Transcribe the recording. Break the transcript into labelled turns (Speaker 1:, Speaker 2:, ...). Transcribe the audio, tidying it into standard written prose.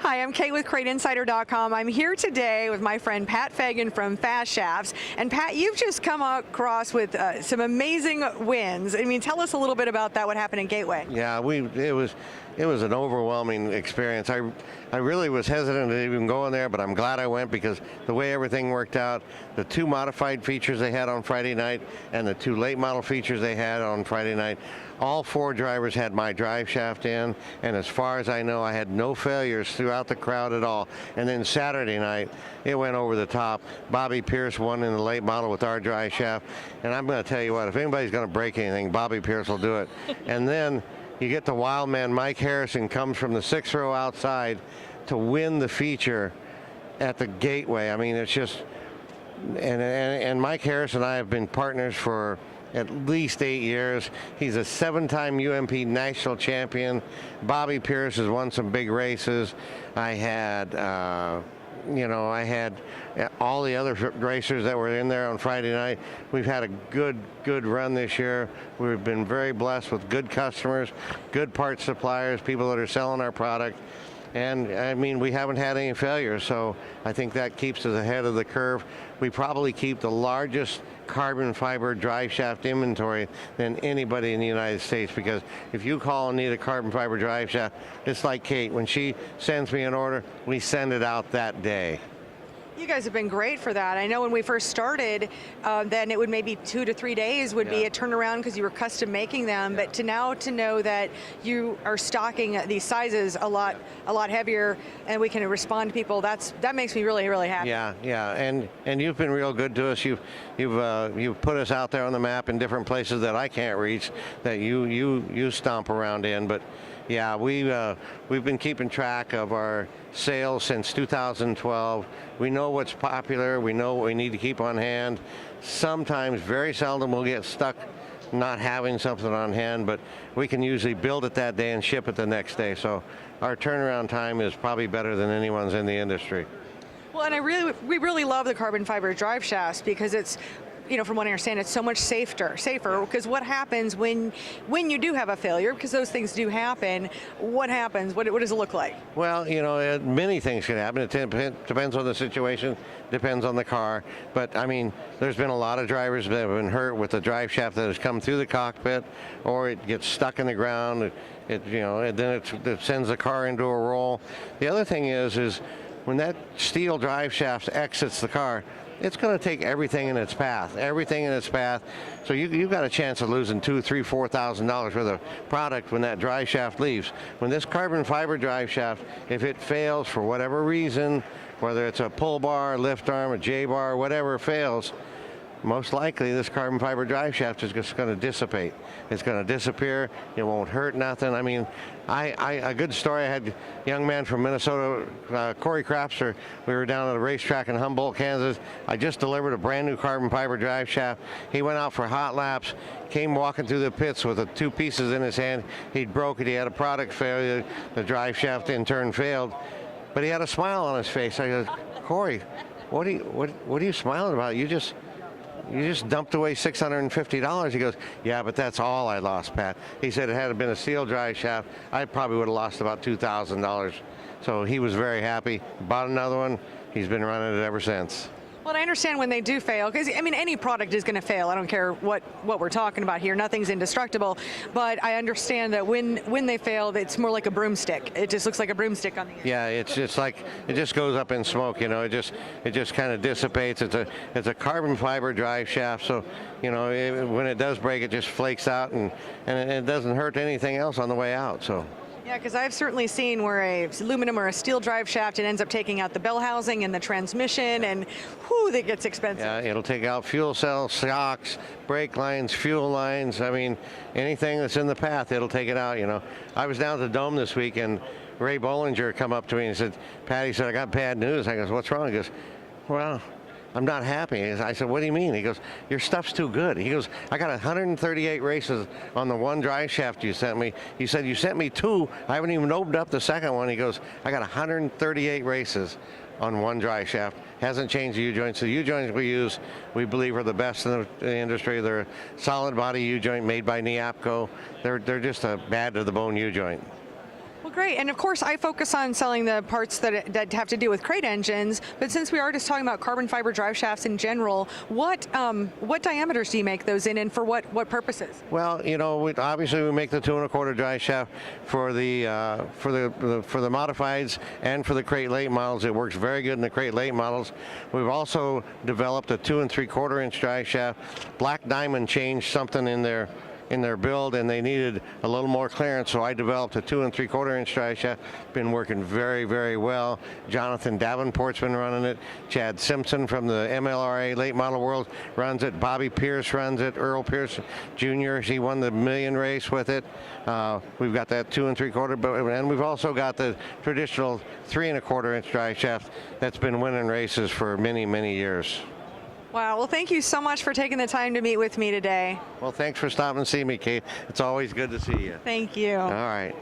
Speaker 1: Hi, I'm Kate with CrateInsider.com. I'm here today with my friend Pat Fagen from Fast Shafts. And Pat, you've just come across with some amazing wins. I mean, tell us a little bit about that, what happened in Gateway.
Speaker 2: Yeah, it was an overwhelming experience. I really was hesitant to even go in there, but I'm glad I went because the way everything worked out, the two modified features they had on Friday night and the two late model features they had on Friday night, all four drivers had my drive shaft in, and as far as I know, I had no failures throughout the crowd at all. And then Saturday night, it went over the top. Bobby Pierce won in the late model with our drive shaft, and I'm going to tell you what, if anybody's going to break anything, Bobby Pierce will do it. And then you get the wild man, Mike Harrison, comes from the 6th row outside to win the feature at the Gateway. I mean, it's just, and Mike Harrison and I have been partners for at least 8 years. He's a 7-time UMP national champion. Bobby Pierce has won some big races. I had all the other racers that were in there on Friday night. We've had a good run this year. We've been very blessed with good customers, good parts suppliers, people that are selling our product. And I mean, we haven't had any failures, so I think that keeps us ahead of the curve. We probably keep the largest carbon fiber drive shaft inventory than anybody in the United States, because if you call and need a carbon fiber drive shaft, it's like Kate. When she sends me an order, we send it out that day.
Speaker 1: You guys have been great for that. I know when we first started, then it would maybe 2 to 3 days would be a turnaround because you were custom making them. But to know that you are stocking these sizes a lot heavier, and we can respond to people, that makes me really happy.
Speaker 2: Yeah, and you've been real good to us. You've put us out there on the map in different places that I can't reach, that you stomp around in. But yeah, we've been keeping track of our sales since 2012. We know what's popular. We know what we need to keep on hand. Sometimes, very seldom, we'll get stuck not having something on hand, but we can usually build it that day and ship it the next day. So our turnaround time is probably better than anyone's in the industry.
Speaker 1: Well, and we really love the carbon fiber drive shafts because it's, from what I understand, it's so much safer. Because what happens when you do have a failure? Because those things do happen. What happens? What does it look like?
Speaker 2: Well, many things can happen. It depends on the situation, depends on the car. But I mean, there's been a lot of drivers that have been hurt with the drive shaft that has come through the cockpit, or it gets stuck in the ground. And then it sends the car into a roll. The other thing is when that steel drive shaft exits the car, it's going to take everything in its path. So you've got a chance of losing $2,000, $3,000, $4,000 worth of product when that drive shaft leaves. When this carbon fiber drive shaft, if it fails for whatever reason, whether it's a pull bar, lift arm, a J bar, whatever fails, most likely this carbon fiber drive shaft is just going to dissipate. It's going to disappear. It won't hurt nothing. I mean, a good story. I had a young man from Minnesota, Corey Crapster. We were down at a racetrack in Humboldt, Kansas. I just delivered a brand new carbon fiber drive shaft. He went out for hot laps, came walking through the pits with the two pieces in his hand. He'd broke it. He had a product failure. The drive shaft in turn failed, but he had a smile on his face. I go, Corey, what are you smiling about? You just dumped away $650. He goes, yeah, but that's all I lost, Pat. He said it had been a steel drive shaft, I probably would have lost about $2,000. So he was very happy, bought another one. He's been running it ever since.
Speaker 1: Well, I understand when they do fail, because I mean, any product is going to fail. I don't care what we're talking about here. Nothing's indestructible. But I understand that when they fail, it's more like a broomstick. It just looks like a broomstick on the end.
Speaker 2: Yeah, it's just like, it just goes up in smoke. It just kind of dissipates. It's a carbon fiber drive shaft, so when it does break, it just flakes out, and it doesn't hurt anything else on the way out. So.
Speaker 1: Yeah, because I've certainly seen where a aluminum or a steel drive shaft, it ends up taking out the bell housing and the transmission, and whew, that gets expensive.
Speaker 2: Yeah, it'll take out fuel cells, shocks, brake lines, fuel lines. I mean, anything that's in the path, it'll take it out. I was down at the Dome this week, and Ray Bollinger come up to me and said, Pat, he said, I got bad news. I goes, what's wrong? He goes, well, I'm not happy. I said, what do you mean? He goes, your stuff's too good. He goes, I got 138 races on the one drive shaft you sent me. He said, you sent me 2. I haven't even opened up the second one. He goes, I got 138 races on one drive shaft. Hasn't changed the U-joints. The U-joints we use, we believe, are the best in the industry. They're a solid body U-joint made by Neapco. They're just a bad to the bone U-joint.
Speaker 1: Well, Great, and of course I focus on selling the parts that have to do with crate engines, but since we are just talking about carbon fiber drive shafts in general, what diameters do you make those in, and for what purposes?
Speaker 2: Well, you know, obviously we make the 2 1/4 drive shaft for the modifieds and for the crate late models. It works very good in the crate late models. We've also developed a 2 3/4 inch drive shaft. Black Diamond changed something in their build, and they needed a little more clearance, so I developed a 2 3/4 inch drive shaft. Been working very, very well. Jonathan Davenport's been running it. Chad Simpson from the MLRA late model world runs it. Bobby Pierce runs it. Earl Pierce Jr., he won the million race with it. We've got that 2 3/4, and we've also got the traditional 3 1/4 inch drive shaft that's been winning races for many, many years.
Speaker 1: Wow, well thank you so much for taking the time to meet with me today.
Speaker 2: Well, thanks for stopping to see me, Kate. It's always good to see you.
Speaker 1: Thank you.
Speaker 2: All right.